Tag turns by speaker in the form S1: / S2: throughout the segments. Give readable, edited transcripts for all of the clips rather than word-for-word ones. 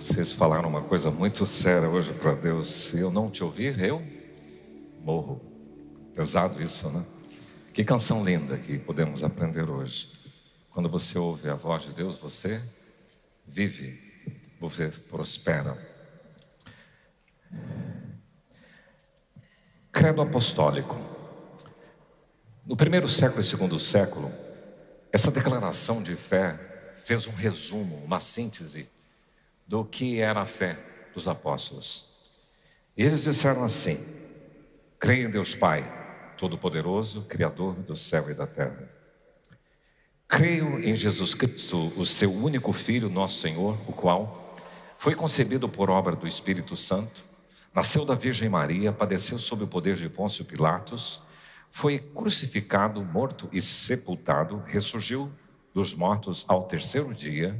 S1: Vocês falaram uma coisa muito séria hoje para Deus. Se eu não te ouvir, eu morro. Pesado isso, né? Que canção linda que podemos aprender hoje. Quando você ouve a voz de Deus, você vive, você prospera. Credo apostólico. No primeiro século e segundo século, essa declaração de fé fez um resumo, uma síntese do que era a fé dos apóstolos. E eles disseram assim: creio em Deus Pai Todo-Poderoso, Criador do céu e da terra. Creio em Jesus Cristo, o seu único Filho, nosso Senhor, o qual foi concebido por obra do Espírito Santo, nasceu da Virgem Maria, padeceu sob o poder de Pôncio Pilatos, foi crucificado, morto e sepultado, ressurgiu dos mortos ao terceiro dia,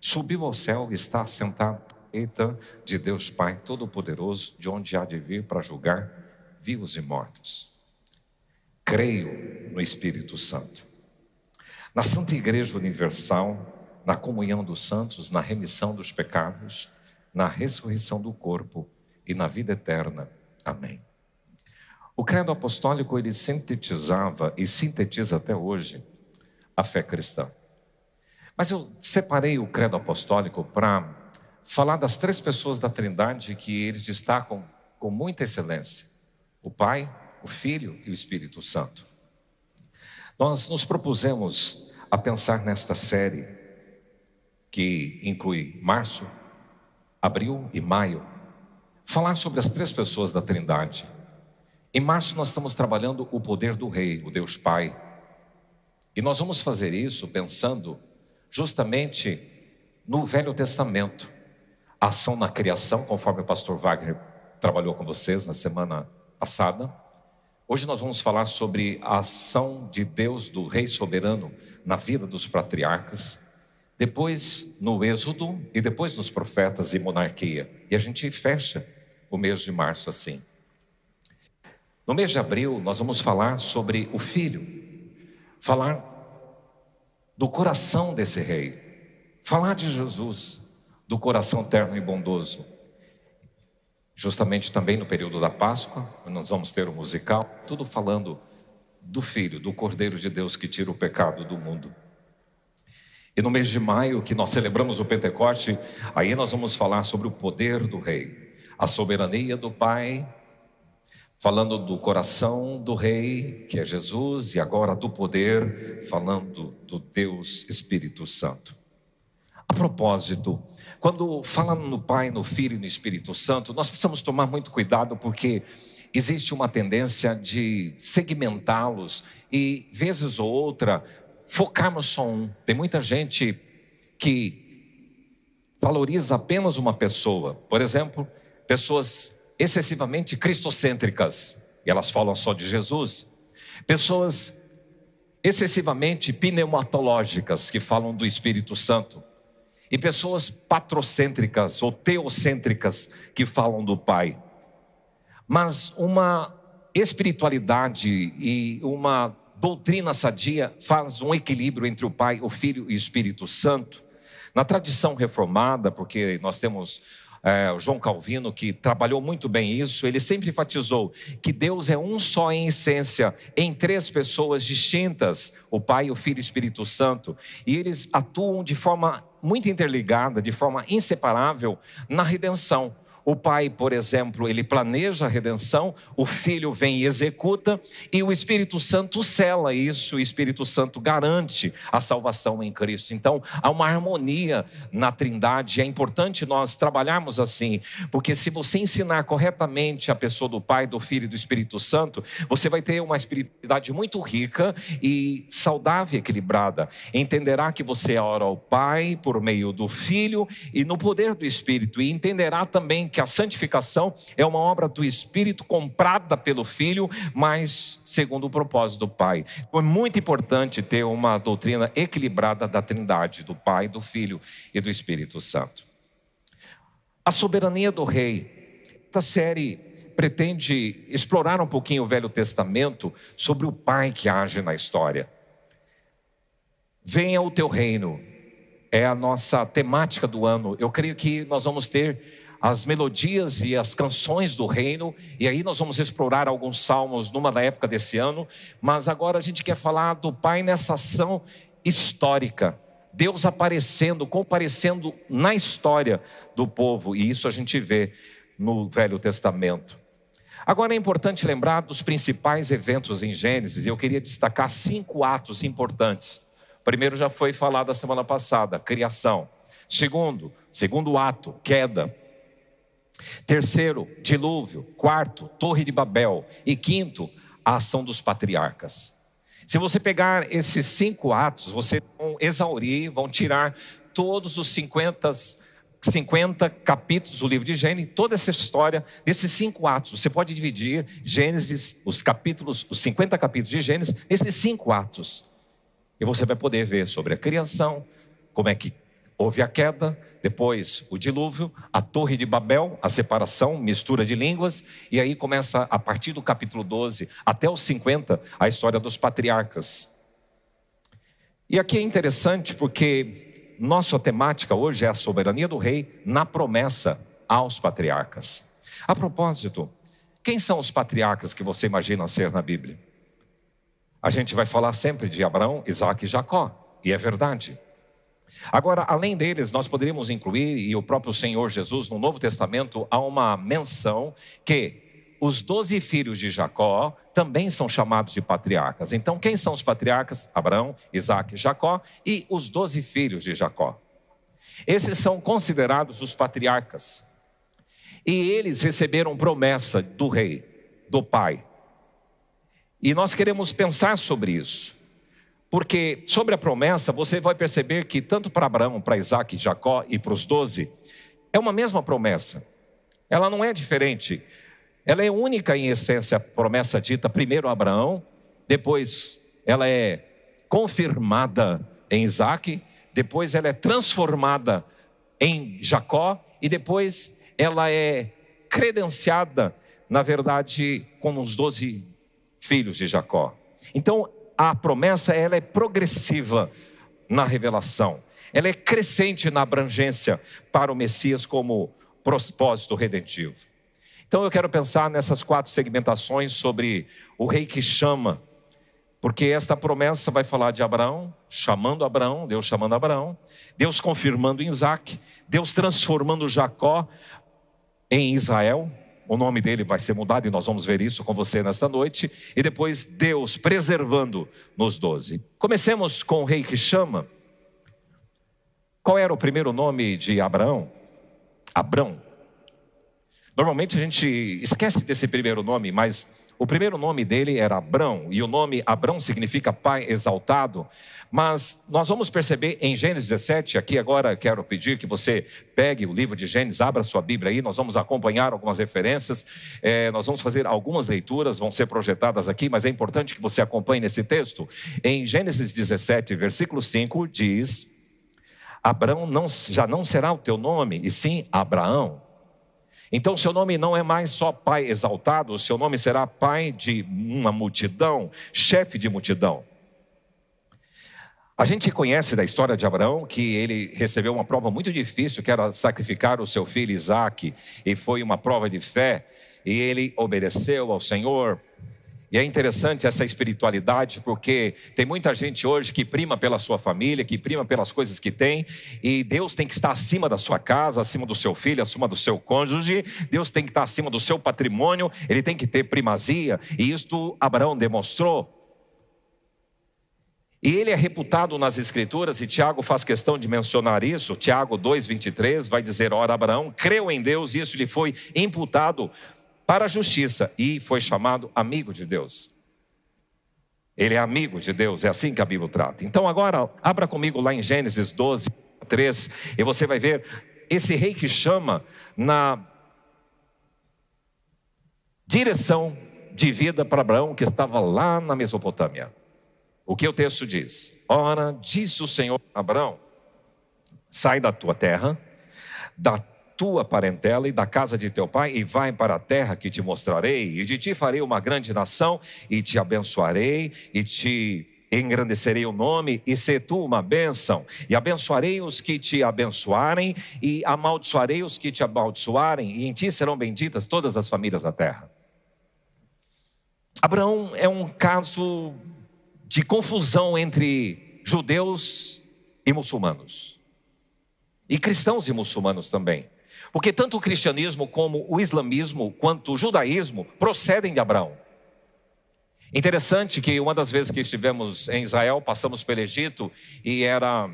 S1: subiu ao céu e está assentado à direita de Deus Pai Todo-Poderoso, de onde há de vir para julgar vivos e mortos. Creio no Espírito Santo, na Santa Igreja Universal, na comunhão dos santos, na remissão dos pecados, na ressurreição do corpo e na vida eterna. Amém. O credo apostólico, ele sintetizava e sintetiza até hoje a fé cristã. Mas eu separei o credo apostólico para falar das três pessoas da Trindade que eles destacam com muita excelência: o Pai, o Filho e o Espírito Santo. Nós nos propusemos a pensar nesta série, que inclui março, abril e maio, falar sobre as três pessoas da Trindade. Em março nós estamos trabalhando o poder do Rei, o Deus Pai. E nós vamos fazer isso pensando justamente no Velho Testamento. A ação na criação, conforme o pastor Wagner trabalhou com vocês na semana passada. Hoje nós vamos falar sobre a ação de Deus, do Rei soberano, na vida dos patriarcas. Depois no Êxodo e depois nos profetas e monarquia. E a gente fecha o mês de março assim. No mês de abril nós vamos falar sobre o Filho. Falar do coração desse Rei. Falar de Jesus, do coração terno e bondoso. Justamente também no período da Páscoa, nós vamos ter o musical, tudo falando do Filho, do Cordeiro de Deus que tira o pecado do mundo. E no mês de maio, que nós celebramos o Pentecoste, aí nós vamos falar sobre o poder do Rei, a soberania do Pai, falando do coração do Rei, que é Jesus, e agora do poder, falando do Deus Espírito Santo. A propósito, quando fala no Pai, no Filho e no Espírito Santo, nós precisamos tomar muito cuidado, porque existe uma tendência de segmentá-los e, vezes ou outra, focarmos só um. Tem muita gente que valoriza apenas uma pessoa. Por exemplo, pessoas excessivamente cristocêntricas, e elas falam só de Jesus. Pessoas excessivamente pneumatológicas, que falam do Espírito Santo. E pessoas patrocêntricas ou teocêntricas, que falam do Pai. Mas uma espiritualidade e uma doutrina sadia faz um equilíbrio entre o Pai, o Filho e o Espírito Santo. Na tradição reformada, porque nós temos o João Calvino, que trabalhou muito bem isso, ele sempre enfatizou que Deus é um só em essência, em três pessoas distintas, o Pai, o Filho e o Espírito Santo, e eles atuam de forma muito interligada, de forma inseparável na redenção. O Pai, por exemplo, ele planeja a redenção, o Filho vem e executa, e o Espírito Santo sela isso, o Espírito Santo garante a salvação em Cristo. Então, há uma harmonia na Trindade. É importante nós trabalharmos assim, porque se você ensinar corretamente a pessoa do Pai, do Filho e do Espírito Santo, você vai ter uma espiritualidade muito rica e saudável, equilibrada. Entenderá que você ora ao Pai por meio do Filho e no poder do Espírito, e entenderá também que a santificação é uma obra do Espírito comprada pelo Filho, mas segundo o propósito do Pai. É muito importante ter uma doutrina equilibrada da Trindade, do Pai, do Filho e do Espírito Santo. A soberania do Rei. Esta série pretende explorar um pouquinho o Velho Testamento sobre o Pai que age na história. Venha o teu reino. é a nossa temática do ano. Eu creio que nós vamos ter as melodias e as canções do reino, e aí nós vamos explorar alguns salmos numa da época desse ano, mas agora a gente quer falar do Pai nessa ação histórica, Deus aparecendo, comparecendo na história do povo, e isso a gente vê no Velho Testamento. Agora é importante lembrar dos principais eventos em Gênesis, e eu queria destacar 5 atos importantes. O primeiro já foi falado a semana passada, criação. Segundo ato, queda. Terceiro, dilúvio. Quarto, Torre de Babel. E quinto, a ação dos patriarcas. Se você pegar esses 5 atos, vocês vão exaurir, vão tirar todos os 50 capítulos do livro de Gênesis, toda essa história desses 5 atos. Você pode dividir Gênesis, os 50 capítulos de Gênesis, nesses 5 atos. E você vai poder ver sobre a criação, como é que houve a queda, depois o dilúvio, a Torre de Babel, a separação, mistura de línguas, e aí começa a partir do capítulo 12 até os 50, a história dos patriarcas. E aqui é interessante porque nossa temática hoje é a soberania do rei na promessa aos patriarcas. A propósito, quem são os patriarcas que você imagina ser na Bíblia? A gente vai falar sempre de Abraão, Isaac e Jacó, e é verdade. Agora, além deles, nós poderíamos incluir, e o próprio Senhor Jesus, no Novo Testamento, há uma menção que os 12 filhos de Jacó também são chamados de patriarcas. Então, quem são os patriarcas? Abraão, Isaac e Jacó, e os 12 filhos de Jacó. Esses são considerados os patriarcas. E eles receberam promessa do rei, do pai. E nós queremos pensar sobre isso. Porque sobre a promessa, você vai perceber que tanto para Abraão, para Isaac, Jacó e para os 12, é uma mesma promessa. Ela não é diferente. Ela é única em essência, a promessa dita primeiro a Abraão, depois ela é confirmada em Isaac, depois ela é transformada em Jacó e depois ela é credenciada, na verdade, com os 12 filhos de Jacó. Então, a promessa, ela é progressiva na revelação. Ela é crescente na abrangência para o Messias como propósito redentivo. Então eu quero pensar nessas 4 segmentações sobre o rei que chama. Porque esta promessa vai falar de Abraão, chamando Abraão, Deus chamando Abraão. Deus confirmando em Isaac. Deus transformando Jacó em Israel. O nome dele vai ser mudado e nós vamos ver isso com você nesta noite. E depois Deus preservando nos 12. Comecemos com o rei que chama. Qual era o primeiro nome de Abraão? Abrão. Normalmente a gente esquece desse primeiro nome, mas o primeiro nome dele era Abrão. E o nome Abrão significa pai exaltado. Mas nós vamos perceber em Gênesis 17, aqui agora quero pedir que você pegue o livro de Gênesis, abra sua Bíblia aí, nós vamos acompanhar algumas referências, nós vamos fazer algumas leituras, vão ser projetadas aqui, mas é importante que você acompanhe nesse texto. Em Gênesis 17, versículo 5, diz: Abrão já não será o teu nome, e sim Abraão. Então seu nome não é mais só pai exaltado, o seu nome será pai de uma multidão, chefe de multidão. A gente conhece da história de Abraão que ele recebeu uma prova muito difícil, que era sacrificar o seu filho Isaac, e foi uma prova de fé, e ele obedeceu ao Senhor. E é interessante essa espiritualidade, porque tem muita gente hoje que prima pela sua família, que prima pelas coisas que tem, e Deus tem que estar acima da sua casa, acima do seu filho, acima do seu cônjuge. Deus tem que estar acima do seu patrimônio, ele tem que ter primazia, e isto Abraão demonstrou. E ele é reputado nas escrituras, e Tiago faz questão de mencionar isso. Tiago 2,23 vai dizer: ora, Abraão creu em Deus, e isso lhe foi imputado para a justiça, e foi chamado amigo de Deus. Ele é amigo de Deus, é assim que a Bíblia trata. Então agora, abra comigo lá em Gênesis 12, 3, e você vai ver esse rei que chama na direção de vida para Abraão, que estava lá na Mesopotâmia. O que o texto diz? Ora, disse o Senhor a Abraão: sai da tua terra, da tua parentela e da casa de teu pai, e vai para a terra que te mostrarei, e de ti farei uma grande nação, e te abençoarei, e te engrandecerei o nome, e ser tu uma bênção, e abençoarei os que te abençoarem, e amaldiçoarei os que te amaldiçoarem, e em ti serão benditas todas as famílias da terra. Abraão é um caso de confusão entre judeus e muçulmanos, e cristãos e muçulmanos também, porque tanto o cristianismo como o islamismo, quanto o judaísmo, procedem de Abraão. Interessante que uma das vezes que estivemos em Israel, passamos pelo Egito, e era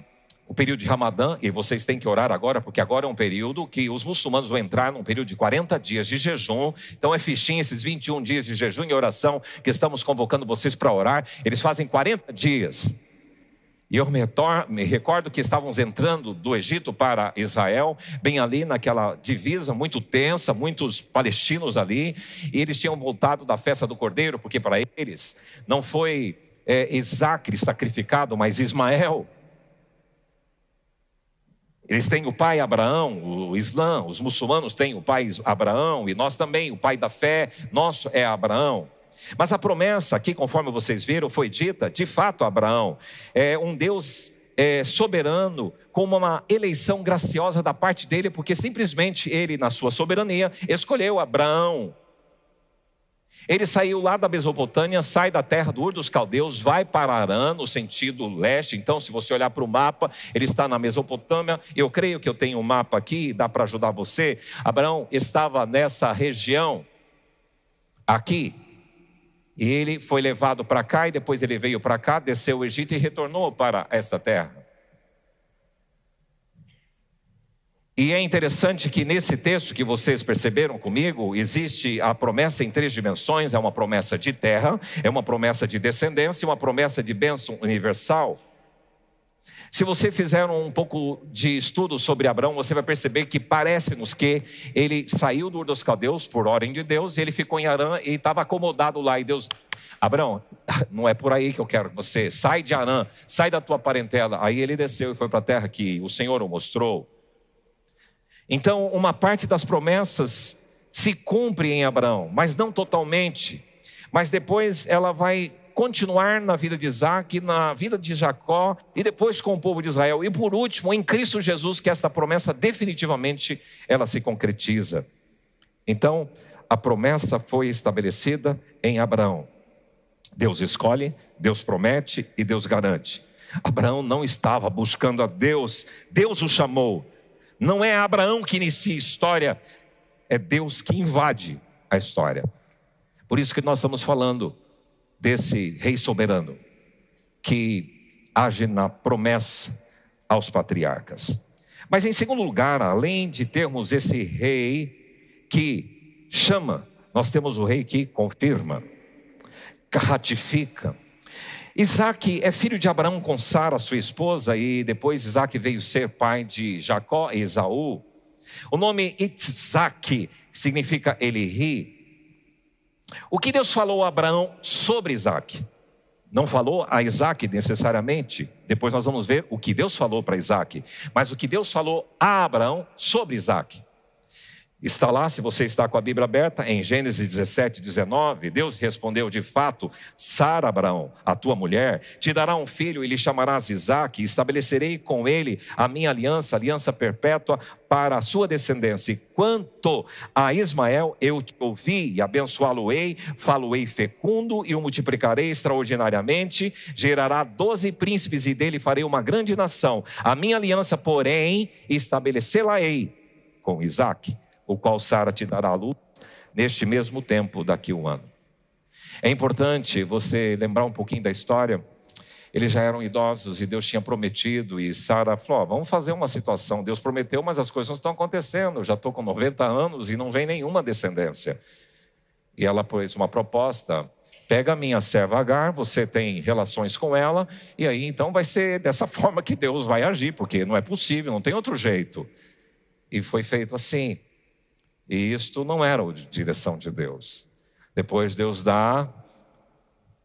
S1: o período de Ramadã, e vocês têm que orar agora, porque agora é um período que os muçulmanos vão entrar num período de 40 dias de jejum. Então é fichinha esses 21 dias de jejum e oração que estamos convocando vocês para orar. Eles fazem 40 dias. E eu me recordo que estávamos entrando do Egito para Israel, bem ali naquela divisa muito tensa, muitos palestinos ali, e eles tinham voltado da festa do Cordeiro, porque para eles não foi Isaque sacrificado, mas Ismael. Eles têm o pai Abraão, o Islã, os muçulmanos têm o pai Abraão, e nós também, o pai da fé nosso é Abraão. Mas a promessa aqui, conforme vocês viram, foi dita, de fato, a Abraão. É um Deus soberano, com uma eleição graciosa da parte dele, porque simplesmente ele, na sua soberania, escolheu Abraão. Ele saiu lá da Mesopotâmia, sai da terra do Ur dos Caldeus, vai para Harã, no sentido leste. Então, se você olhar para o mapa, ele está na Mesopotâmia. Eu creio que eu tenho um mapa aqui, dá para ajudar você. Abraão estava nessa região aqui. E ele foi levado para cá, e depois ele veio para cá, desceu o Egito e retornou para essa terra. E é interessante que nesse texto que vocês perceberam comigo, existe a promessa em 3 dimensões. É uma promessa de terra, é uma promessa de descendência e uma promessa de bênção universal. Se você fizer um pouco de estudo sobre Abraão, você vai perceber que parece-nos que ele saiu do Ur dos Caldeus por ordem de Deus, e ele ficou em Harã e estava acomodado lá. E Deus, Abraão, não é por aí que eu quero que você sai de Harã, sai da tua parentela. Aí ele desceu e foi para a terra que o Senhor o mostrou. Então, uma parte das promessas se cumpre em Abraão, mas não totalmente. Mas depois ela vai continuar na vida de Isaque, na vida de Jacó, e depois com o povo de Israel. E por último, em Cristo Jesus, que essa promessa definitivamente ela se concretiza. Então, a promessa foi estabelecida em Abraão. Deus escolhe, Deus promete e Deus garante. Abraão não estava buscando a Deus, Deus o chamou. Não é Abraão que inicia a história, é Deus que invade a história. Por isso que nós estamos falando desse rei soberano que age na promessa aos patriarcas. Mas em segundo lugar, além de termos esse rei que chama, nós temos o rei que confirma, ratifica. Isaque é filho de Abraão com Sara, sua esposa, e depois Isaque veio ser pai de Jacó e Esaú. O nome Itzaque significa ele ri. O que Deus falou a Abraão sobre Isaque? Não falou a Isaque necessariamente. Depois nós vamos ver o que Deus falou para Isaque. Mas o que Deus falou a Abraão sobre Isaque. Está lá, se você está com a Bíblia aberta, em Gênesis 17, 19. Deus respondeu: de fato, Sara, Abraão, a tua mulher, te dará um filho e lhe chamarás Isaque, e estabelecerei com ele a minha aliança, aliança perpétua para a sua descendência. E quanto a Ismael, eu te ouvi e abençoá-lo-ei, falo-ei fecundo e o multiplicarei extraordinariamente, gerará 12 príncipes e dele farei uma grande nação. A minha aliança, porém, estabelecê-la-ei com Isaque, o qual Sara te dará à luz neste mesmo tempo daqui a 1 ano. É importante você lembrar um pouquinho da história. Eles já eram idosos e Deus tinha prometido, e Sara falou: vamos fazer uma situação. Deus prometeu, mas as coisas não estão acontecendo. Eu já estou com 90 anos e não vem nenhuma descendência. E ela pôs uma proposta: pega a minha serva Agar, você tem relações com ela, e aí então vai ser dessa forma que Deus vai agir, porque não é possível, não tem outro jeito. E foi feito assim. E isto não era a direção de Deus. Depois Deus dá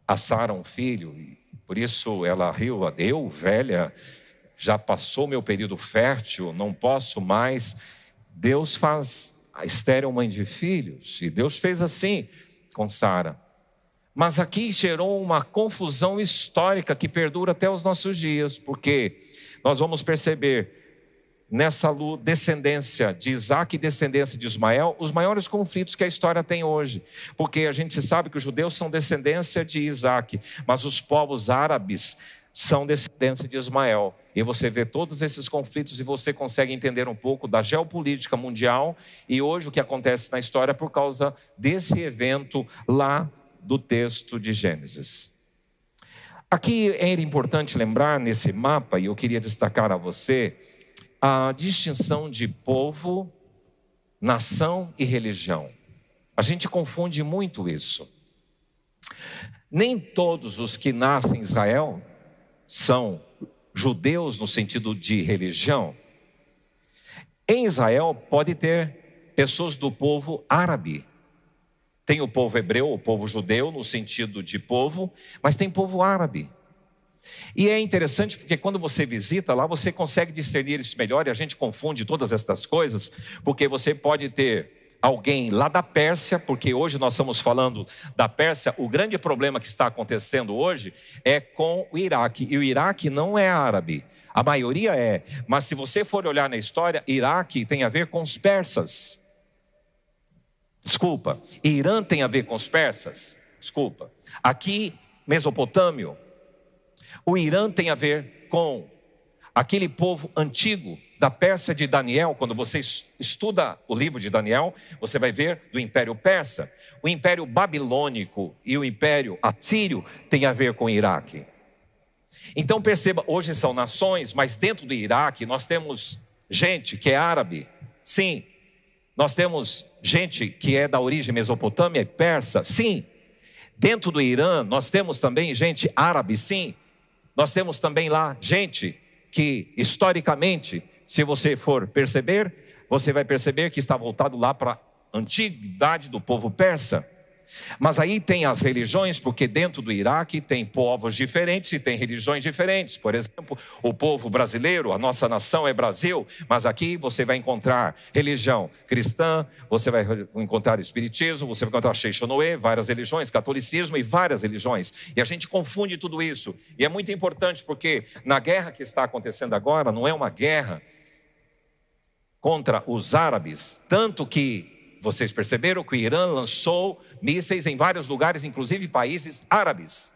S1: a Sara um filho, e por isso ela riu: eu, velha, já passou meu período fértil, não posso mais. Deus faz a estéril mãe de filhos, e Deus fez assim com Sara. Mas aqui gerou uma confusão histórica que perdura até os nossos dias, porque nós vamos perceber nessa descendência de Isaac e descendência de Ismael, os maiores conflitos que a história tem hoje. Porque a gente sabe que os judeus são descendência de Isaac, mas os povos árabes são descendência de Ismael. E você vê todos esses conflitos e você consegue entender um pouco da geopolítica mundial e hoje o que acontece na história por causa desse evento lá do texto de Gênesis. Aqui era importante lembrar nesse mapa, e eu queria destacar a você, a distinção de povo, nação e religião. A gente confunde muito isso. Nem todos os que nascem em Israel são judeus no sentido de religião. Em Israel pode ter pessoas do povo árabe. Tem o povo hebreu, o povo judeu no sentido de povo, mas tem povo árabe. E é interessante porque quando você visita lá, você consegue discernir isso melhor e a gente confunde todas estas coisas, porque você pode ter alguém lá da Pérsia, porque hoje nós estamos falando da Pérsia, o grande problema que está acontecendo hoje é com o Iraque, e o Iraque não é árabe, a maioria é, mas se você for olhar na história, Iraque tem a ver com os persas. Desculpa, Irã tem a ver com os persas. Desculpa, aqui Mesopotâmio. O Irã tem a ver com aquele povo antigo da Pérsia de Daniel. Quando você estuda o livro de Daniel, você vai ver do Império Persa. O Império Babilônico e o Império Assírio tem a ver com o Iraque. Então perceba, hoje são nações, mas dentro do Iraque nós temos gente que é árabe. Sim, nós temos gente que é da origem mesopotâmia e persa. Sim, dentro do Irã nós temos também gente árabe. Sim, nós temos também lá gente que historicamente, se você for perceber, você vai perceber que está voltado lá para a antiguidade do povo persa. Mas aí tem as religiões, porque dentro do Iraque tem povos diferentes e tem religiões diferentes. Por exemplo, o povo brasileiro, a nossa nação é Brasil, mas aqui você vai encontrar religião cristã, você vai encontrar espiritismo, você vai encontrar Sheikhanoê, várias religiões, catolicismo e várias religiões. E a gente confunde tudo isso. E é muito importante porque na guerra que está acontecendo agora, não é uma guerra contra os árabes, tanto que vocês perceberam que o Irã lançou mísseis em vários lugares, inclusive países árabes.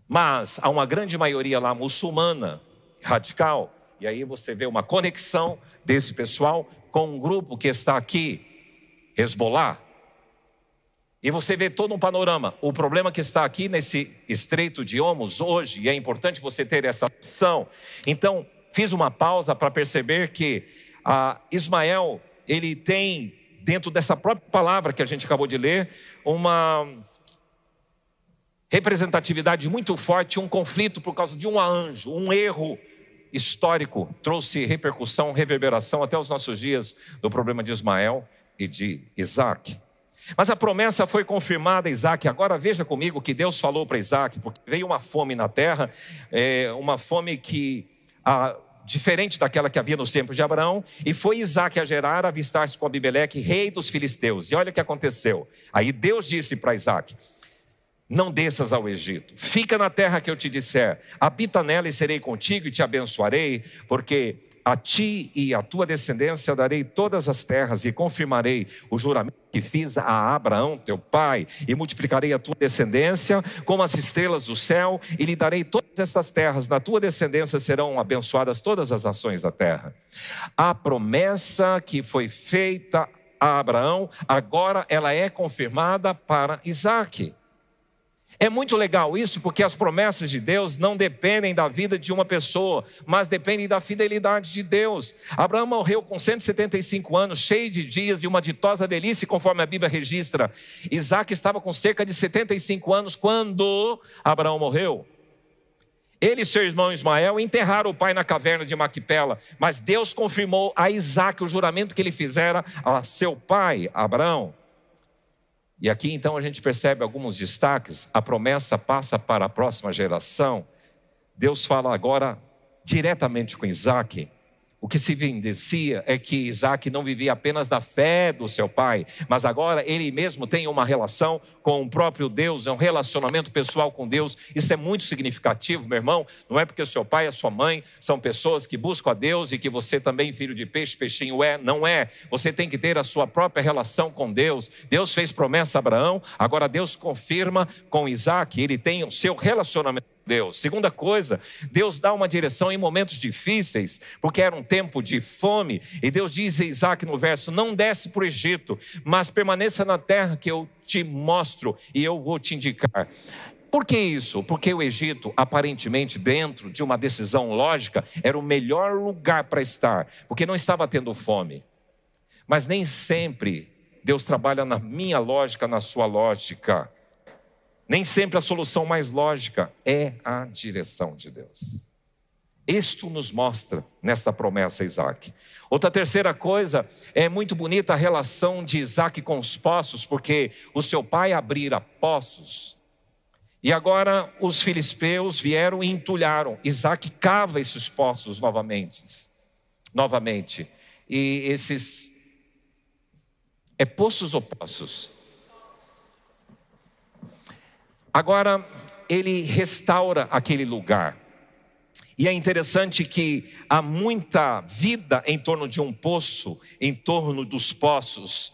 S1: Mas há uma grande maioria lá muçulmana, radical. E aí você vê uma conexão desse pessoal com um grupo que está aqui, Hezbollah. E você vê todo um panorama. O problema que está aqui nesse Estreito de Hormuz hoje, e é importante você ter essa opção. Então, fiz uma pausa para perceber que Ismael, ele tem, dentro dessa própria palavra que a gente acabou de ler, uma representatividade muito forte, um conflito por causa de um anjo, um erro histórico, trouxe repercussão, reverberação até os nossos dias do problema de Ismael e de Isaac. Mas a promessa foi confirmada a Isaac. Agora veja comigo o que Deus falou para Isaac, porque veio uma fome na terra, uma fome que diferente daquela que havia nos tempos de Abraão, e foi Isaac a Gerar, avistar-se com Abimeleque, rei dos filisteus. E olha o que aconteceu. Aí Deus disse para Isaac: não desças ao Egito, fica na terra que eu te disser, habita nela e serei contigo e te abençoarei, porque a ti e à tua descendência darei todas as terras e confirmarei o juramento que fiz a Abraão, teu pai, e multiplicarei a tua descendência como as estrelas do céu e lhe darei todas estas terras. Na tua descendência serão abençoadas todas as nações da terra. A promessa que foi feita a Abraão, agora ela é confirmada para Isaac. É muito legal isso, porque as promessas de Deus não dependem da vida de uma pessoa, mas dependem da fidelidade de Deus. Abraão morreu com 175 anos, cheio de dias e uma ditosa velhice, conforme a Bíblia registra. Isaac estava com cerca de 75 anos quando Abraão morreu. Ele e seu irmão Ismael enterraram o pai na caverna de Maquipela, mas Deus confirmou a Isaac o juramento que ele fizera a seu pai, Abraão. E aqui então a gente percebe alguns destaques. A promessa passa para a próxima geração. Deus fala agora diretamente com Isaac, O que se evidencia é que Isaac não vivia apenas da fé do seu pai, mas agora ele mesmo tem uma relação com o próprio Deus, é um relacionamento pessoal com Deus. Isso é muito significativo, meu irmão. Não é porque o seu pai e a sua mãe são pessoas que buscam a Deus e que você também, filho de peixe, peixinho é. Não é. Você tem que ter a sua própria relação com Deus. Deus fez promessa a Abraão, agora Deus confirma com Isaac, ele tem o seu relacionamento. Deus. Segunda coisa, Deus dá uma direção em momentos difíceis, porque era um tempo de fome, e Deus diz a Isaac no verso: não desce para o Egito, mas permaneça na terra que eu te mostro e eu vou te indicar. Por que isso? Porque o Egito, aparentemente, dentro de uma decisão lógica, era o melhor lugar para estar, porque não estava tendo fome. Mas nem sempre Deus trabalha na minha lógica, na sua lógica. Nem sempre a solução mais lógica é a direção de Deus. Isto nos mostra nessa promessa, Isaac. Outra terceira coisa, é muito bonita a relação de Isaac com os poços, porque o seu pai abrira poços. E agora os filisteus vieram e entulharam. Isaac cava esses poços novamente. E esses... É poços ou poços? Agora, ele restaura aquele lugar. E é interessante que há muita vida em torno de um poço, em torno dos poços.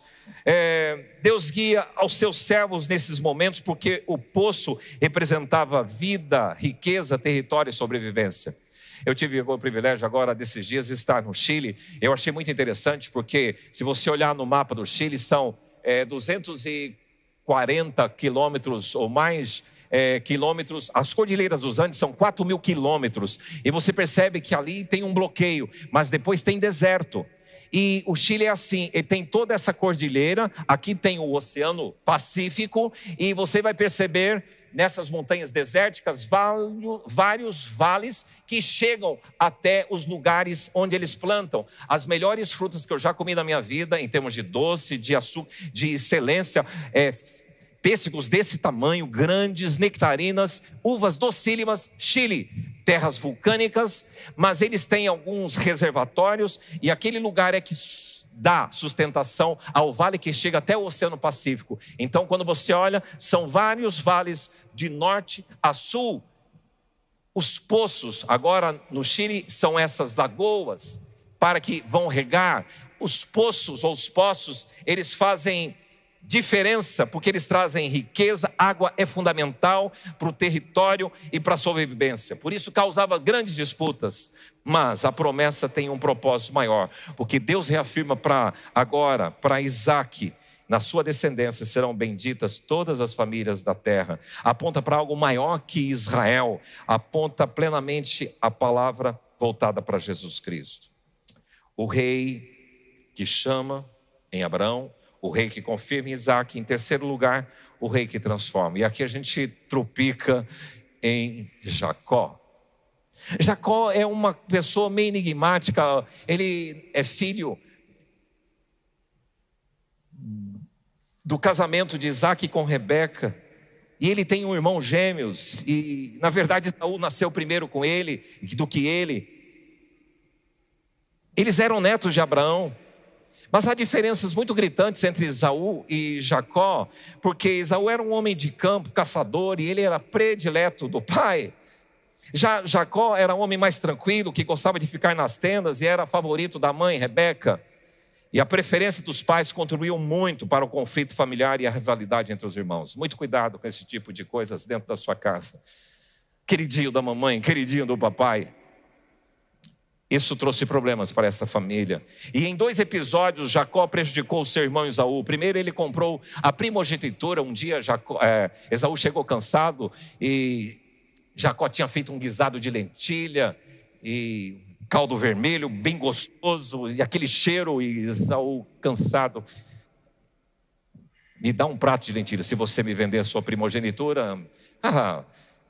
S1: Deus guia aos seus servos nesses momentos, porque o poço representava vida, riqueza, território e sobrevivência. Eu tive o privilégio agora desses dias de estar no Chile. Eu achei muito interessante, porque se você olhar no mapa do Chile, são 240 quilômetros ou mais quilômetros. As Cordilheiras dos Andes são 4.000 quilômetros. E você percebe que ali tem um bloqueio, mas depois tem deserto. E o Chile é assim, ele tem toda essa cordilheira, aqui tem o Oceano Pacífico, e você vai perceber nessas montanhas desérticas vários vales que chegam até os lugares onde eles plantam as melhores frutas que eu já comi na minha vida, em termos de doce, de açúcar, de excelência, pêssegos desse tamanho, grandes, nectarinas, uvas docílimas. Chile, terras vulcânicas, mas eles têm alguns reservatórios, e aquele lugar é que dá sustentação ao vale que chega até o Oceano Pacífico. Então, quando você olha, são vários vales de norte a sul. Os poços, agora no Chile, são essas lagoas, para que vão regar. Os poços, ou os poços, eles fazem diferença, porque eles trazem riqueza. Água é fundamental para o território e para a sobrevivência. Por isso causava grandes disputas. Mas a promessa tem um propósito maior, porque Deus reafirma para Isaac: na sua descendência serão benditas todas as famílias da terra. Aponta para algo maior que Israel, aponta plenamente a palavra voltada para Jesus Cristo. O rei que chama em Abraão, o rei que confirma em Isaac, em terceiro lugar, o rei que transforma. E aqui a gente tropica em Jacó. Jacó é uma pessoa meio enigmática. Ele é filho do casamento de Isaac com Rebeca, e ele tem um irmão gêmeos, e na verdade Esaú nasceu primeiro com ele do que ele. Eles eram netos de Abraão. Mas há diferenças muito gritantes entre Esaú e Jacó, porque Esaú era um homem de campo, caçador, e ele era predileto do pai. Já Jacó era um homem mais tranquilo, que gostava de ficar nas tendas e era favorito da mãe, Rebeca. E a preferência dos pais contribuiu muito para o conflito familiar e a rivalidade entre os irmãos. Muito cuidado com esse tipo de coisas dentro da sua casa. Queridinho da mamãe, queridinho do papai. Isso trouxe problemas para essa família. E em 2 episódios, Jacó prejudicou o seu irmão Esaú. Primeiro, ele comprou a primogenitura. Um dia, Esaú chegou cansado e Jacó tinha feito um guisado de lentilha e caldo vermelho, bem gostoso, e aquele cheiro, e Esaú cansado: me dá um prato de lentilha se você me vender a sua primogenitura.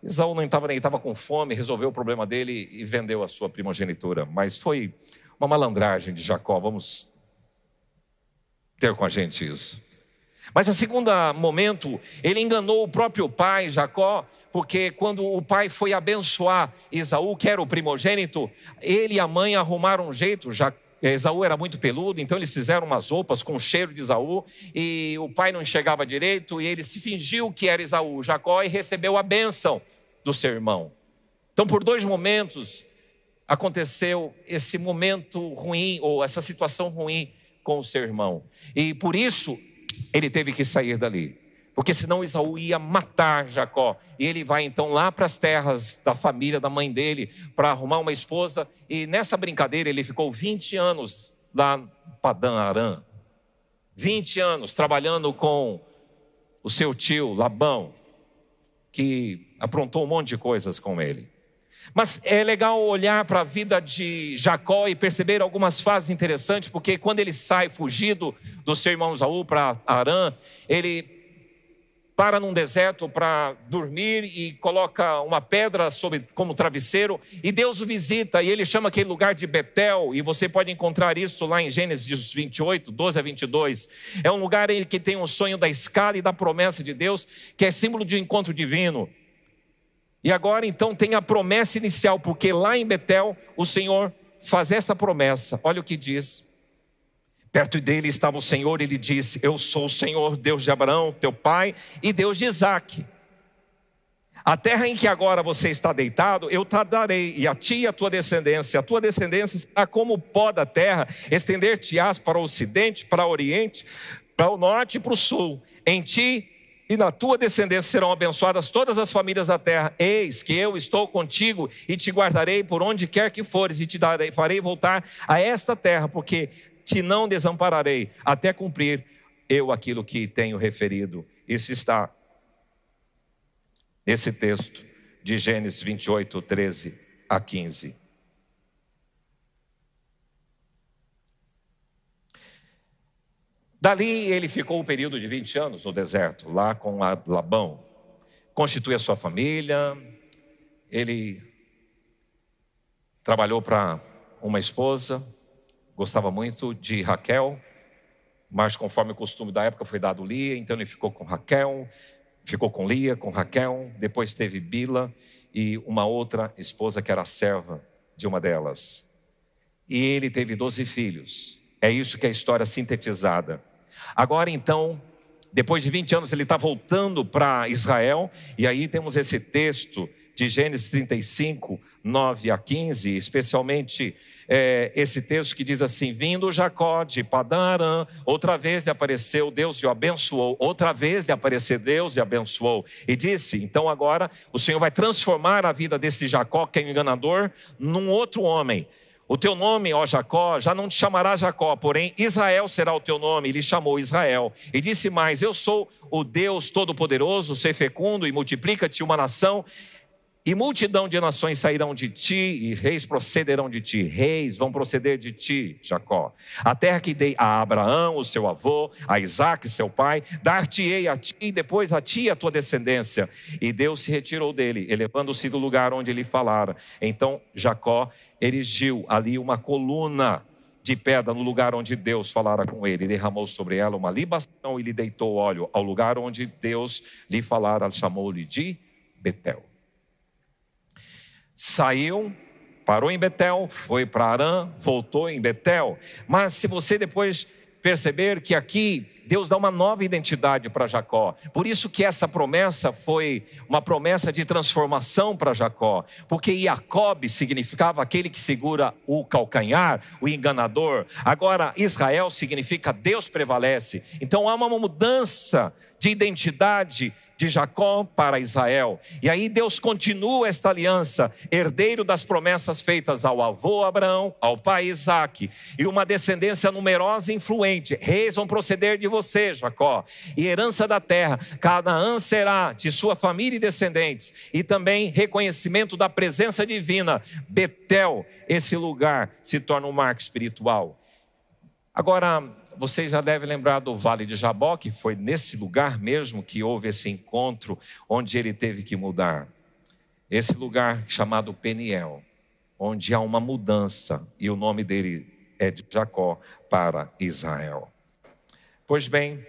S1: Esaú não estava com fome, resolveu o problema dele e vendeu a sua primogenitura. Mas foi uma malandragem de Jacó, vamos ter com a gente isso. Mas a segunda momento, ele enganou o próprio pai, Jacó, porque quando o pai foi abençoar Esaú, que era o primogênito, ele e a mãe arrumaram um jeito. Esaú era muito peludo, então eles fizeram umas roupas com o cheiro de Esaú, e o pai não enxergava direito, e ele se fingiu que era Esaú, Jacó, e recebeu a bênção do seu irmão. Então, por 2 momentos, aconteceu esse momento ruim, ou essa situação ruim com o seu irmão. E por isso, ele teve que sair dali. Porque senão Esaú ia matar Jacó. E ele vai então lá para as terras da família, da mãe dele, para arrumar uma esposa. E nessa brincadeira ele ficou 20 anos lá em Padã Arã. 20 anos trabalhando com o seu tio Labão, que aprontou um monte de coisas com ele. Mas é legal olhar para a vida de Jacó e perceber algumas fases interessantes, porque quando ele sai fugido do seu irmão Esaú para Arã, ele para num deserto para dormir e coloca uma pedra como travesseiro, e Deus o visita, e ele chama aquele lugar de Betel, e você pode encontrar isso lá em Gênesis 28, 12 a 22. É um lugar em que tem um sonho da escala e da promessa de Deus, que é símbolo de um encontro divino. E agora então tem a promessa inicial, porque lá em Betel o Senhor faz essa promessa. Olha o que diz: perto dele estava o Senhor, ele disse: eu sou o Senhor, Deus de Abraão, teu pai, e Deus de Isaque. A terra em que agora você está deitado, eu te darei, e a ti e a tua descendência será como o pó da terra, estender-te-ás para o ocidente, para o oriente, para o norte e para o sul. Em ti e na tua descendência serão abençoadas todas as famílias da terra. Eis que eu estou contigo e te guardarei por onde quer que fores, e farei voltar a esta terra, porque te não desampararei, até cumprir eu aquilo que tenho referido. Isso está nesse texto de Gênesis 28, 13 a 15. Dali ele ficou um período de 20 anos no deserto, lá com Labão. Constituiu a sua família, ele trabalhou para uma esposa, gostava muito de Raquel, mas conforme o costume da época foi dado Lia, então ele ficou com Raquel, ficou com Lia, com Raquel, depois teve Bila e uma outra esposa que era serva de uma delas. E ele teve 12 filhos, é isso que é a história sintetizada. Agora então, depois de 20 anos ele está voltando para Israel, e aí temos esse texto de Gênesis 35, 9 a 15, especialmente esse texto que diz assim: vindo Jacó de Padã Arã, outra vez lhe apareceu Deus e o abençoou, outra vez lhe apareceu Deus e abençoou, e disse: então agora o Senhor vai transformar a vida desse Jacó, que é um enganador, num outro homem. O teu nome, ó Jacó, já não te chamará Jacó, porém Israel será o teu nome. Ele chamou Israel. E disse mais: eu sou o Deus Todo-Poderoso, ser fecundo e multiplica-te uma nação, e multidão de nações sairão de ti, e reis procederão de ti. Reis vão proceder de ti, Jacó. A terra que dei a Abraão, o seu avô, a Isaque, seu pai, dar-te-ei a ti, e depois a ti e a tua descendência. E Deus se retirou dele, elevando-se do lugar onde ele falara. Então Jacó erigiu ali uma coluna de pedra no lugar onde Deus falara com ele, derramou sobre ela uma libação e lhe deitou óleo. Ao lugar onde Deus lhe falara, chamou-lhe de Betel. Saiu, parou em Betel, foi para Arã, voltou em Betel. Mas se você depois perceber que aqui Deus dá uma nova identidade para Jacó. Por isso que essa promessa foi uma promessa de transformação para Jacó. Porque Jacob significava aquele que segura o calcanhar, o enganador. Agora Israel significa Deus prevalece. Então há uma mudança de identidade de Jacó para Israel. E aí Deus continua esta aliança, herdeiro das promessas feitas ao avô Abraão, ao pai Isaque, e uma descendência numerosa e influente. Reis vão proceder de você, Jacó, e herança da terra. Canaã será de sua família e descendentes, e também reconhecimento da presença divina. Betel, esse lugar, se torna um marco espiritual. Agora, vocês já devem lembrar do Vale de Jabó, que foi nesse lugar mesmo que houve esse encontro, onde ele teve que mudar. Esse lugar chamado Peniel, onde há uma mudança, e o nome dele é de Jacó para Israel. Pois bem,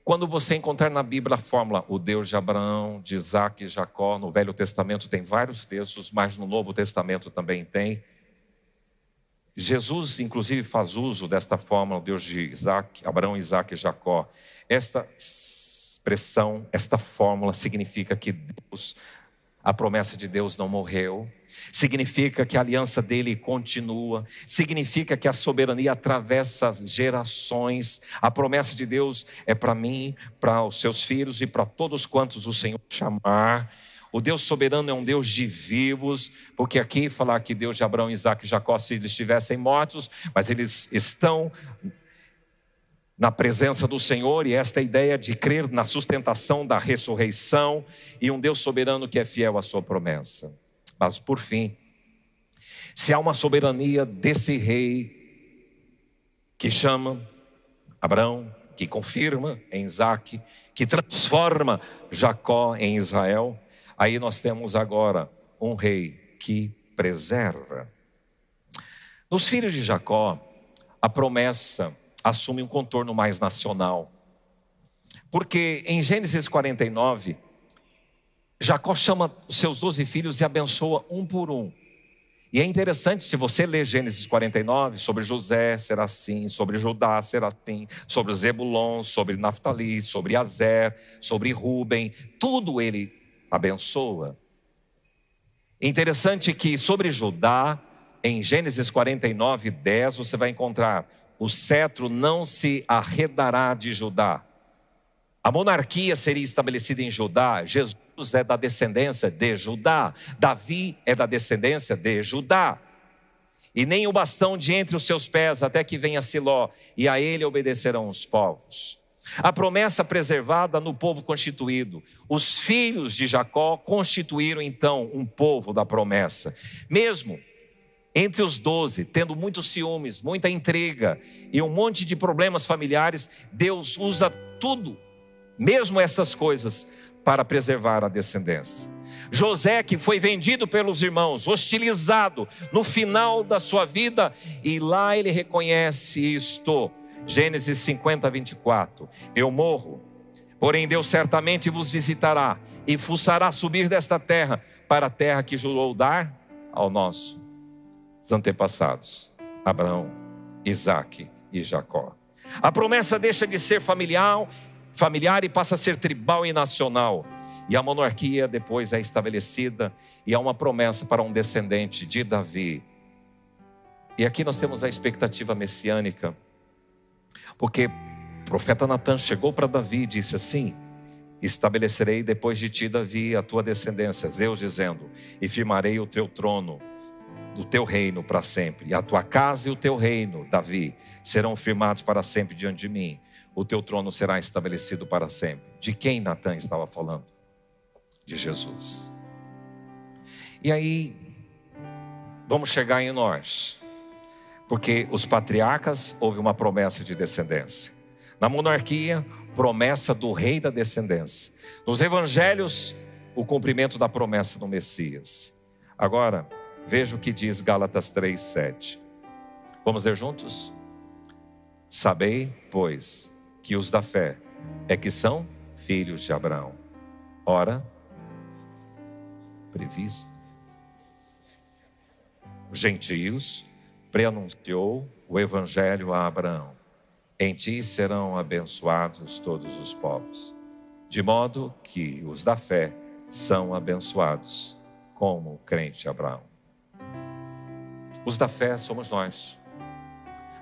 S1: Quando você encontrar na Bíblia a fórmula, o Deus de Abraão, de Isaac e Jacó, no Velho Testamento tem vários textos, mas no Novo Testamento também tem. Jesus, inclusive, faz uso desta fórmula, o Deus de Isaac, Abraão, Isaac e Jacó. Esta expressão, esta fórmula significa que Deus, a promessa de Deus não morreu, significa que a aliança dele continua, significa que a soberania atravessa gerações. A promessa de Deus é para mim, para os seus filhos e para todos quantos o Senhor chamar. O Deus soberano é um Deus de vivos, porque aqui falar que Deus de Abraão, Isaac e Jacó, se eles estivessem mortos, mas eles estão na presença do Senhor, e esta ideia de crer na sustentação da ressurreição e um Deus soberano que é fiel à sua promessa. Mas por fim, se há uma soberania desse rei que chama Abraão, que confirma em Isaac, que transforma Jacó em Israel, aí nós temos agora um rei que preserva. Nos filhos de Jacó, a promessa assume um contorno mais nacional. Porque em Gênesis 49, Jacó chama os seus 12 filhos e abençoa um por um. E é interessante, se você ler Gênesis 49, sobre José será assim, sobre Judá será assim, sobre Zebulon, sobre Naftali, sobre Azer, sobre Ruben, tudo ele abençoa. Interessante que sobre Judá, em Gênesis 49, 10, você vai encontrar: o cetro não se arredará de Judá. A monarquia seria estabelecida em Judá. Jesus é da descendência de Judá. Davi é da descendência de Judá. E nem o bastão de entre os seus pés, até que venha Siló, e a ele obedecerão os povos. A promessa preservada no povo constituído. Os filhos de Jacó constituíram então um povo da promessa. Mesmo entre os 12, tendo muitos ciúmes, muita intriga e um monte de problemas familiares, Deus usa tudo, mesmo essas coisas, para preservar a descendência. José, que foi vendido pelos irmãos, hostilizado no final da sua vida, e lá ele reconhece isto. Gênesis 50, 24. Eu morro, porém Deus certamente vos visitará e vos fará subir desta terra para a terra que jurou dar ao nossos antepassados, Abraão, Isaac e Jacó. A promessa deixa de ser familiar e passa a ser tribal e nacional. E a monarquia depois é estabelecida, e há uma promessa para um descendente de Davi. E aqui nós temos a expectativa messiânica, porque o profeta Natan chegou para Davi e disse assim: estabelecerei depois de ti, Davi, a tua descendência, Deus dizendo, e firmarei o teu trono do teu reino para sempre, e a tua casa e o teu reino, Davi, serão firmados para sempre diante de mim. O teu trono será estabelecido para sempre. De quem Natan estava falando? De Jesus. E aí, vamos chegar em nós, porque os patriarcas, houve uma promessa de descendência. Na monarquia, promessa do rei da descendência. Nos evangelhos, o cumprimento da promessa do Messias. Agora, veja o que diz Gálatas 3:7. Vamos ler juntos? Sabei, pois, que os da fé é que são filhos de Abraão. Ora, previsto, os gentios preanunciou o evangelho a Abraão. Em ti serão abençoados todos os povos, de modo que os da fé são abençoados, como o crente Abraão. Os da fé somos nós.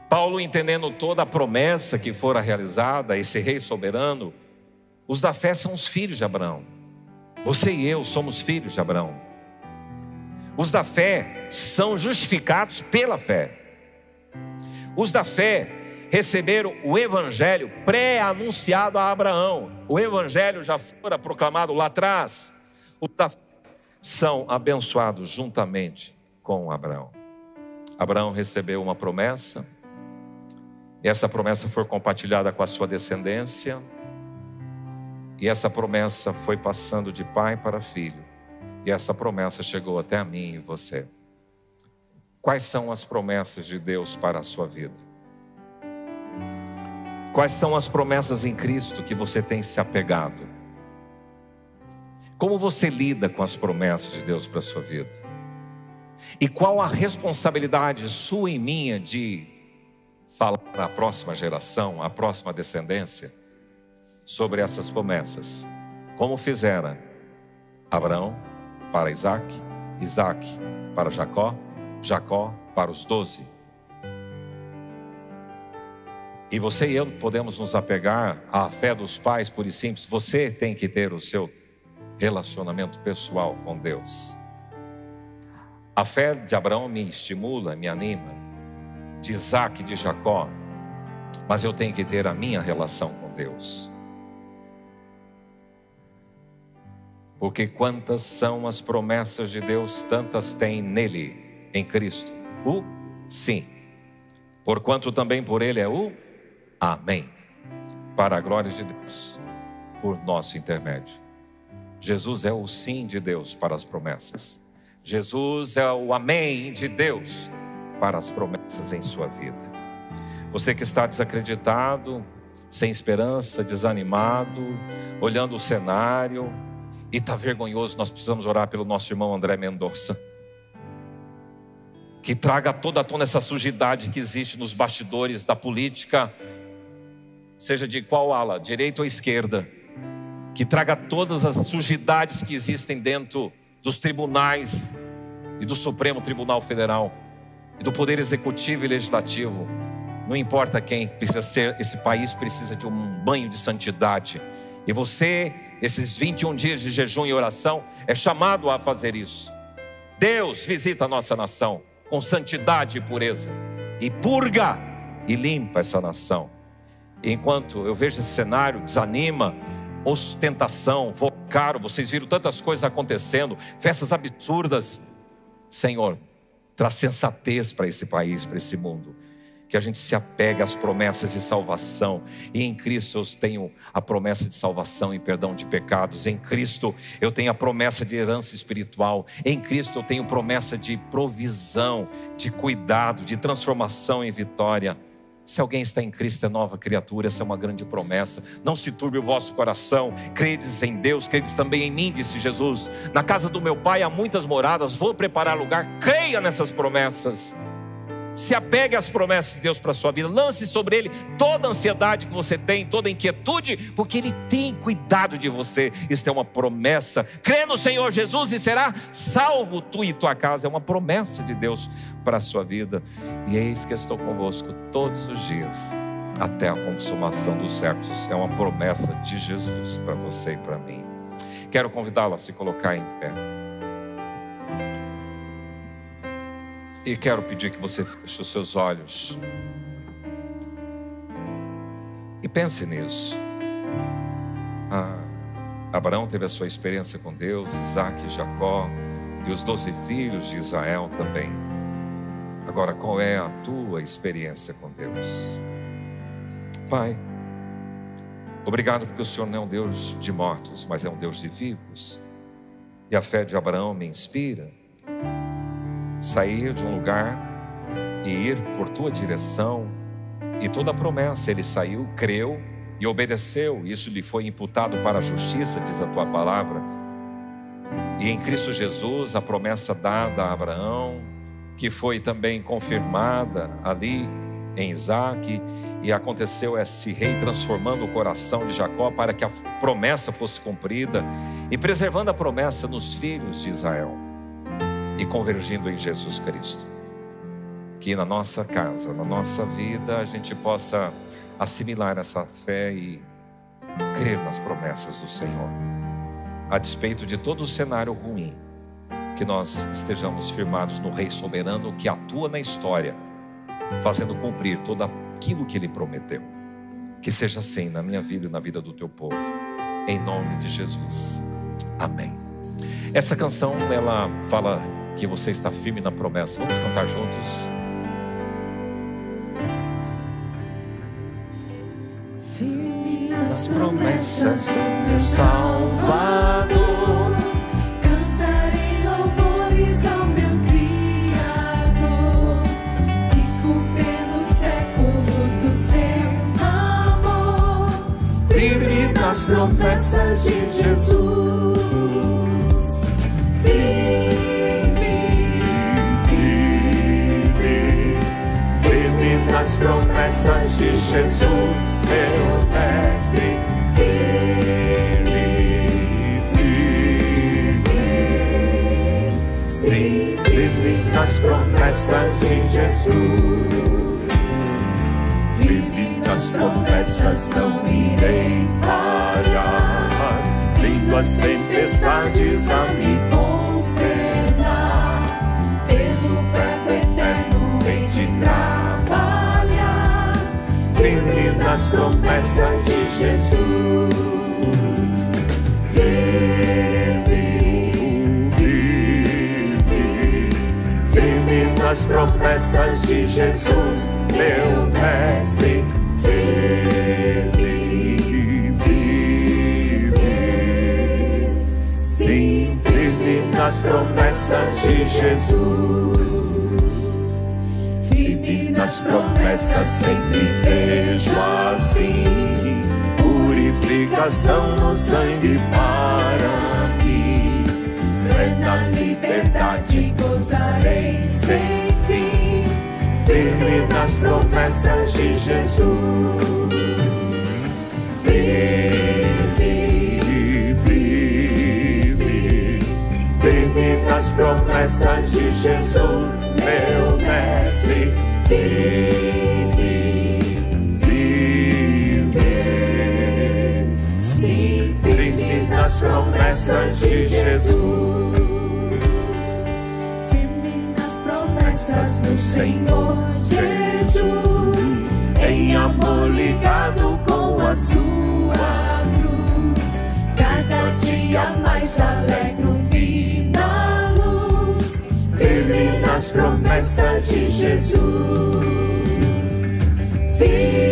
S1: Paulo, entendendo toda a promessa que fora realizada, esse rei soberano, os da fé são os filhos de Abraão. Você e eu somos filhos de Abraão. Os da fé são justificados pela fé. Os da fé receberam o evangelho pré-anunciado a Abraão. O evangelho já fora proclamado lá atrás. Os da fé são abençoados juntamente com Abraão. Abraão recebeu uma promessa, e essa promessa foi compartilhada com a sua descendência, e essa promessa foi passando de pai para filho, e essa promessa chegou até a mim e você. Quais são as promessas de Deus para a sua vida? Quais são as promessas em Cristo que você tem se apegado? Como você lida com as promessas de Deus para a sua vida? E qual a responsabilidade sua e minha de falar à próxima geração, à próxima descendência, sobre essas promessas? Como fizera Abraão para Isaac, Isaac para Jacó, Jacó para os 12. E você e eu podemos nos apegar à fé dos pais, pura e simples. Você tem que ter o seu relacionamento pessoal com Deus. A fé de Abraão me estimula, me anima, de Isaac, de Jacó, mas eu tenho que ter a minha relação com Deus. Porque quantas são as promessas de Deus, tantas tem nele, em Cristo, o sim. Porquanto também por ele é o amém, para a glória de Deus, por nosso intermédio. Jesus é o sim de Deus para as promessas. Jesus é o amém de Deus para as promessas em sua vida. Você que está desacreditado, sem esperança, desanimado, olhando o cenário e está vergonhoso, nós precisamos orar pelo nosso irmão André Mendonça, que traga toda à tona essa sujidade que existe nos bastidores da política, seja de qual ala, direita ou esquerda, que traga todas as sujidades que existem dentro dos tribunais e do Supremo Tribunal Federal e do Poder Executivo e Legislativo. Não importa quem precisa ser, esse país precisa de um banho de santidade. E você, esses 21 dias de jejum e oração, é chamado a fazer isso. Deus visita a nossa nação com santidade e pureza, e purga e limpa essa nação. E enquanto eu vejo esse cenário, desanima, ostentação, voo caro, vocês viram tantas coisas acontecendo, festas absurdas. Senhor, traz sensatez para esse país, para esse mundo, que a gente se apegue às promessas de salvação. E em Cristo eu tenho a promessa de salvação e perdão de pecados. Em Cristo eu tenho a promessa de herança espiritual. Em Cristo eu tenho promessa de provisão, de cuidado, de transformação em vitória. Se alguém está em Cristo é nova criatura, essa é uma grande promessa. Não se turbe o vosso coração, credes em Deus, credes também em mim, disse Jesus. Na casa do meu Pai há muitas moradas, vou preparar lugar. Creia nessas promessas. Se apegue às promessas de Deus para a sua vida. Lance sobre Ele toda a ansiedade que você tem, toda a inquietude, porque Ele tem cuidado de você. Isso é uma promessa. Crê no Senhor Jesus e será salvo tu e tua casa. É uma promessa de Deus para a sua vida. E eis que estou convosco todos os dias, até a consumação dos séculos. É uma promessa de Jesus para você e para mim. Quero convidá-lo a se colocar em pé. E quero pedir que você feche os seus olhos e pense nisso. Abraão teve a sua experiência com Deus, Isaac e Jacó, e os 12 filhos de Israel também. Agora, qual é a tua experiência com Deus? Pai, obrigado porque o Senhor não é um Deus de mortos, mas é um Deus de vivos. E a fé de Abraão me inspira sair de um lugar e ir por tua direção, e toda a promessa, ele saiu, creu e obedeceu, isso lhe foi imputado para a justiça, diz a tua palavra. E em Cristo Jesus, a promessa dada a Abraão, que foi também confirmada ali em Isaac, e aconteceu esse rei transformando o coração de Jacó para que a promessa fosse cumprida, e preservando a promessa nos filhos de Israel, e convergindo em Jesus Cristo. Que na nossa casa, na nossa vida, a gente possa assimilar essa fé e crer nas promessas do Senhor. A despeito de todo o cenário ruim, que nós estejamos firmados no Rei soberano que atua na história, fazendo cumprir tudo aquilo que Ele prometeu. Que seja assim na minha vida e na vida do teu povo. Em nome de Jesus. Amém. Essa canção, ela fala que você está firme na promessa. Vamos cantar juntos?
S2: Firme nas promessas do meu Salvador, cantarei louvores ao meu Criador, rico pelos séculos do seu amor. nas promessas de Jesus. Firme nas promessas de Jesus, meu mestre. Sim, firme nas promessas de Jesus. Firme nas promessas, não irei falhar. Vindo as tempestades a me consternar, pelo verbo eterno hei de trabalhar. Firme nas promessas de Jesus. Firme nas promessas de Jesus, meu mestre. Sim, firme nas promessas de Jesus. Firme nas promessas, sempre vejo assim purificação no sangue para mim. Plena liberdade gozarei sem fim. Firme nas promessas de Jesus. Firme nas promessas de Jesus, meu mestre. Sim, firme nas promessas de Jesus. Firme nas promessas do Senhor Jesus, em amor ligado com a sua cruz. Cada dia mais alegro-me na luz. Firme nas promessas de Jesus. Firme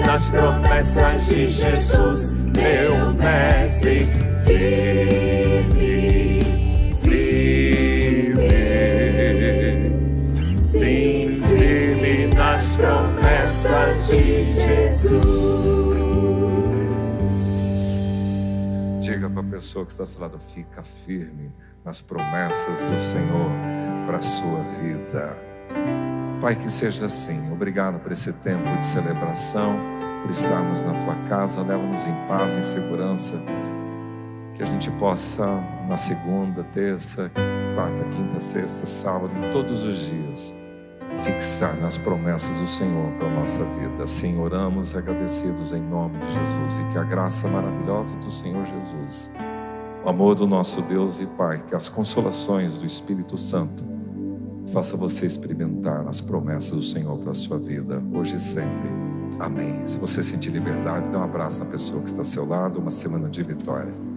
S2: nas promessas de Jesus, meu mestre. Sim, firme nas promessas de Jesus.
S1: Diga para a pessoa que está ao seu lado: fica firme nas promessas do Senhor para a sua vida. Pai, que seja assim. Obrigado por esse tempo de celebração, por estarmos na tua casa. Leva-nos em paz, em segurança. Que a gente possa, na segunda, terça, quarta, quinta, sexta, sábado, em todos os dias, fixar nas promessas do Senhor para a nossa vida. Assim oramos agradecidos em nome de Jesus. E que a graça maravilhosa do Senhor Jesus, o amor do nosso Deus e Pai, que as consolações do Espírito Santo faça você experimentar as promessas do Senhor para a sua vida, hoje e sempre. Amém. Se você sentir liberdade, dê um abraço na pessoa que está ao seu lado. Uma semana de vitória.